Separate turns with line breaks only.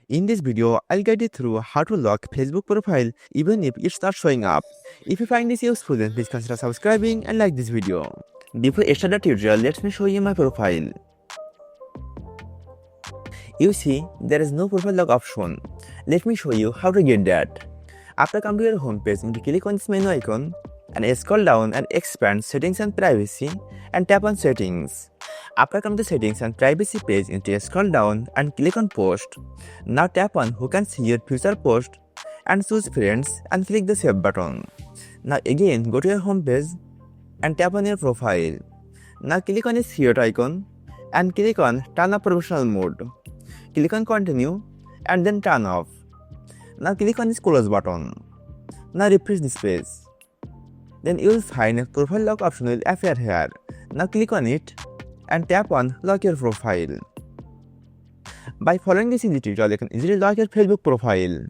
In this video, I'll guide you through how to lock Facebook profile even if it's not showing up. If you find this useful, then please consider subscribing and like this video. Before I start the tutorial, let me show you my profile. You see, there is no profile lock option. Let me show you how to get that. After come to your home page, you click on this menu icon and scroll down and expand settings and privacy and tap on settings. After come to settings and privacy page, you scroll down and click on post. Now tap on who can see your future post and choose friends and click the save button. Now again go to your home page and tap on your profile. Now click on this heart icon and click on turn off professional mode. Click on continue and then turn off. Now click on this close button. Now refresh this page. Then you will find a profile lock option will appear here. Now click on it and tap on lock your profile. By following this easy tutorial, you can easily lock your Facebook profile.